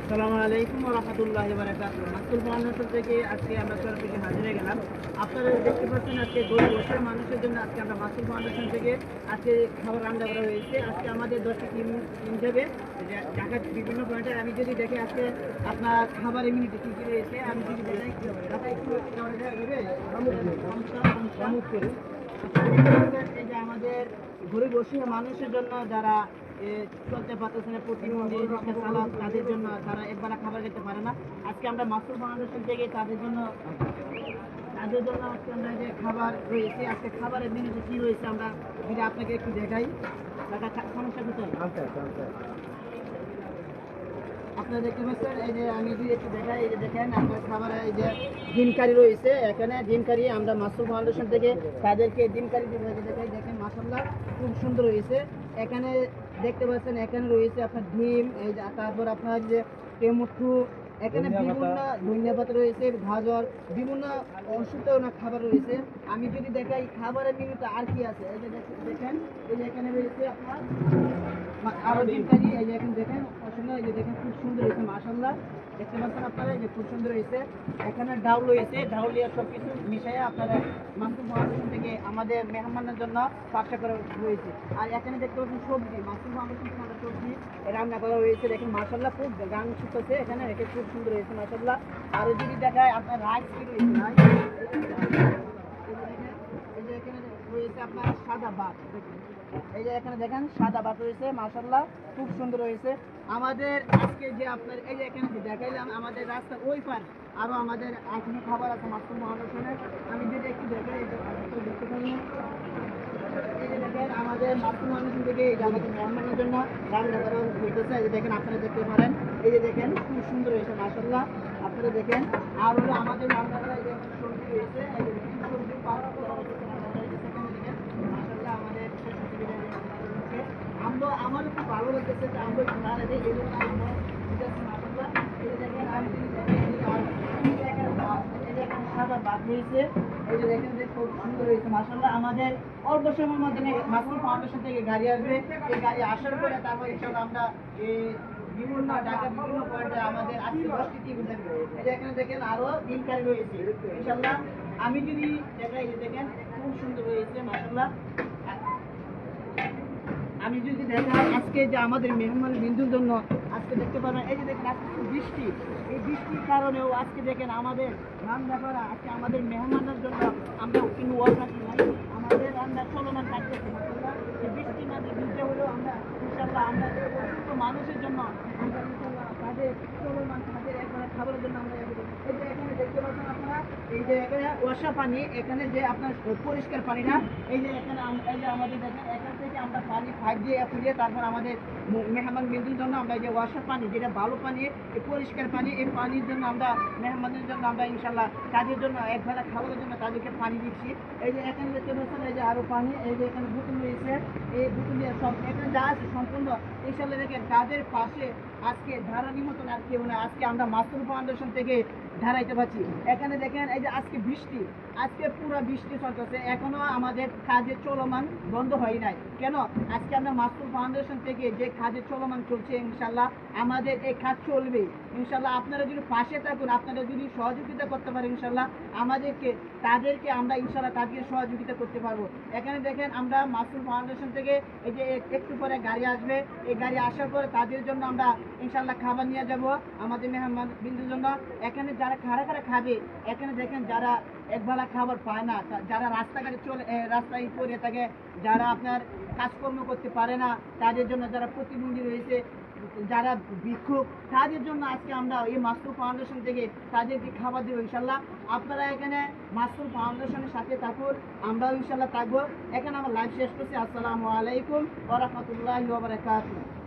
আসসালামু আলাইকুম ওয়া রাহমাতুল্লাহি ওয়া বারাকাতুহু। মাসুল ফাউন্ডেশন থেকে আজকে আমরা সরাসরি হাজির হয়ে গেলাম। আপনারা দেখতে পাচ্ছেন আজকে গরিব অসহায় মানুষের জন্য আজকে আমরা মাসুল ফাউন্ডেশন থেকে আজকে খাবার রান্না করা হয়েছে। আজকে আমাদের 10টি টিম যাবে ঢাকার বিভিন্ন পয়েন্টে। আমি যদি দেখি আজকে আপনার খাবার এমনিতে কী কী রয়েছে, আমি যদি দেখাই এই যে আমাদের গরিব অসহায় মানুষের জন্য যারা চলতে পারতেছে না, প্রতিবন্ধী চালাক, তাদের জন্য তারা একবেলা খাবার খেতে পারে না, আজকে আমরা মাসুল ফাউন্ডেশন থেকে তাদের জন্য আজকে আমরা যে খাবার রয়েছে, আজকে খাবারের মেনুতে কি রয়েছে আমরা যদি আপনাকে একটু দেখাই। সমস্যা কোথায় আপনারা দেখতে পাচ্ছেন, এই যে আমি যদি একটু দেখাই, এই যে দেখেন আপনার খাবারে এই যে ডিম কারি রয়েছে। এখানে ডিম কারি আমরা মাসুল ফাউন্ডেশন থেকে তাদেরকে ডিম কারি দেখাই। দেখেন মাশাআল্লাহ খুব সুন্দর হয়েছে। এখানে দেখতে পাচ্ছেন এখানে রয়েছে আপনার ডিম, এই যে তারপর আপনার যে টমেটো, এখানে বিভিন্ন ধন্যবাদ রয়েছে, গাজর, বিভিন্ন অসুস্থ খাবার রয়েছে। আমি যদি দেখাই খাবারের মেনুতে আর কি আছে, এই যে দেখেন এই যে এখানে রয়েছে আপনার আরো ডিম কারি। এই যে এখন দেখেন আসলে এই যে দেখেন খুব সুন্দর হয়েছে মাশাআল্লাহ, দেখতে পাচ্ছেন আপনারা যে খুব সুন্দর হয়েছে। এখানে ডাউল রয়েছে, ডাউল দিয়ে সব কিছু মিশিয়ে আপনারা মাসুল ফাউন্ডেশন থেকে আমাদের মেহমানের জন্য পাকশা করা হয়েছে। আর এখানে দেখতে পাচ্ছেন সবজি, মাসুল ফাউন্ডেশন থেকে আমরা সবজি রান্না করা হয়েছে। দেখেন মাশাআল্লাহ খুব গান শুকছে, এখানে রেখে খুব সুন্দর হয়েছে মাশাআল্লাহ। আর যদি দেখায় আপনার রাইস কি রয়েছে, এই যে এখানে রয়েছে আপনার সাদা ভাত, এই যে এখানে দেখেন সাদা ভাত রয়েছে মাশাআল্লাহ খুব সুন্দর হয়েছে। আমাদের আজকে যে আপনার এই যে এখানে দেখাইলাম আমাদের রাস্তার ওই পার আরো আমাদের এখনো খাবার আছে মাসুল ফাউন্ডেশনের। আমি যদি একটু দেখাই দেখতে পারি, এই যে দেখেন আমাদের মাসুল ফাউন্ডেশন থেকে এই যে আমাদের মেহমানের জন্য রান্না করা হইতেছে। এই যে দেখেন আপনারা দেখতে পারেন, এই যে দেখেন খুব সুন্দর হয়েছে মাশাআল্লাহ আপনারা দেখেন। আর হলো আমাদের রান্না করা এই যে সবজি রয়েছে, এই যে সবজি পাওয়া আমারও খুব ভালো লাগতেছে যে আমরা না রেখে এই জন্য আমরা সাদা ভাত হয়েছে। এই যে দেখেন যে খুব সুন্দর হয়েছে মাশাআল্লাহ। আমাদের অল্প সময়ের মধ্যে মাসুল ফাউন্ডেশন থেকে গাড়ি আসবে, এই গাড়ি আসার পরে তারপর ইনশাআল্লাহ আমরা এই বিভিন্ন ঢাকা বিভিন্ন পয়েন্টে আমাদের আজকে 10টি টিম থাকবে। এই যে এখানে দেখেন আরো ডিম কারি রয়েছে ইনশাআল্লাহ। আমি যদি দেখাই, যে দেখেন খুব সুন্দর হয়েছে মাশাআল্লাহ। আমি যদি দেখাই আজকে যে আমাদের মেহমান বিন্দুর জন্য আজকে দেখতে পাবেন, এই যে দেখেন আজকে বৃষ্টি, এই বৃষ্টির কারণেও আজকে দেখেন আমাদের রান্না করা আজকে আমাদের মেহমানের জন্য আমরা কিন্তু ওয়ার্ক রাখি নাই, আমাদের রান্না চলমান থাকতেছে মাশাআল্লাহ। এই বৃষ্টির মাঝে ভিজে হলেও আমরা ইনশাআল্লাহ আমরা অসুস্থ মানুষের জন্য আমরা ইনশাআল্লাহ তাদের চলমান তাদের একবার খাবারের জন্য আমরা এই যে এখানে দেখতে পাচ্ছেন আপনারা, এই যে এখানে ওয়াসা পানি, এখানে যে আপনার পরিষ্কার পানি না, এই যে এখানে এই যে আমাদের দেখেন এখান থেকে আমরা পানি পাইপ দিয়ে ফুলিয়ে তারপর আমাদের মেহমান বিন্দুর জন্য আমরা যে ওয়াসা পানি, যেটা ভালো পানি, এই পরিষ্কার পানি, এই পানির জন্য আমরা মেহমানের জন্য আমরা ইনশাল্লাহ তাদের জন্য একবেলা খাবারের জন্য তাদেরকে পানি দিচ্ছি। এই যে এখানে দেখতে পাচ্ছেন এই যে আরো পানি, এই যে এখানে বোতল রয়েছে, এই বোতল দিয়ে সব এখানে যা আছে সম্পূর্ণ ইনশাল্লাহ দেখেন তাদের পাশে আজকে ধারানির মতন আর কেউ না, আজকে আমরা মাসুল ফাউন্ডেশন থেকে ধারাইতে পারছি। এখানে দেখেন এই যে আজকে বৃষ্টি, আজকে পুরো বৃষ্টি চলতেছে, এখনো আমাদের কাজের চলমান বন্ধ হয় নাই। কেন? আজকে আমরা মাসুল ফাউন্ডেশন থেকে যে কাজের চলমান চলছে ইনশাল্লাহ আমাদের এই কাজ চলবে ইনশাল্লাহ। আপনারা যদি পাশে থাকুন, আপনারা যদি সহযোগিতা করতে পারেন ইনশাল্লাহ তাদেরকে আমরা ইনশাল্লাহ তাদেরকে সহযোগিতা করতে পারবো। এখানে দেখেন আমরা মাসুল ফাউন্ডেশন থেকে এই যে একটু পরে গাড়ি আসবে, এই গাড়ি আসার পরে তাদের জন্য আমরা ইনশাল্লাহ খাবার নিয়ে যাব আমাদের মেহমান বিন্দুর জন্য। এখানে যারা খাড়া খাবে, এখানে দেখেন যারা একবেলা খাবার পায় না, যারা রাস্তাঘাটে রাস্তায় পড়ে থাকে, যারা আপনার কাজকর্ম করতে পারে না, তাদের জন্য যারা প্রতিবন্ধী রয়েছে, যারা ভিক্ষুক, তাদের জন্য আজকে আমরা এই মাসুল ফাউন্ডেশন থেকে তাদেরকে খাবার দেবো ইনশাল্লাহ। আপনারা এখানে মাসুল ফাউন্ডেশনের সাথে থাকুন, আমরাও ইনশাল্লাহ থাকবো। এখানে আমার লাইভ শেষ করছি। আসসালামু আলাইকুম ওয়া রাহমাতুল্লাহি ওয়া বারাকাতুহু।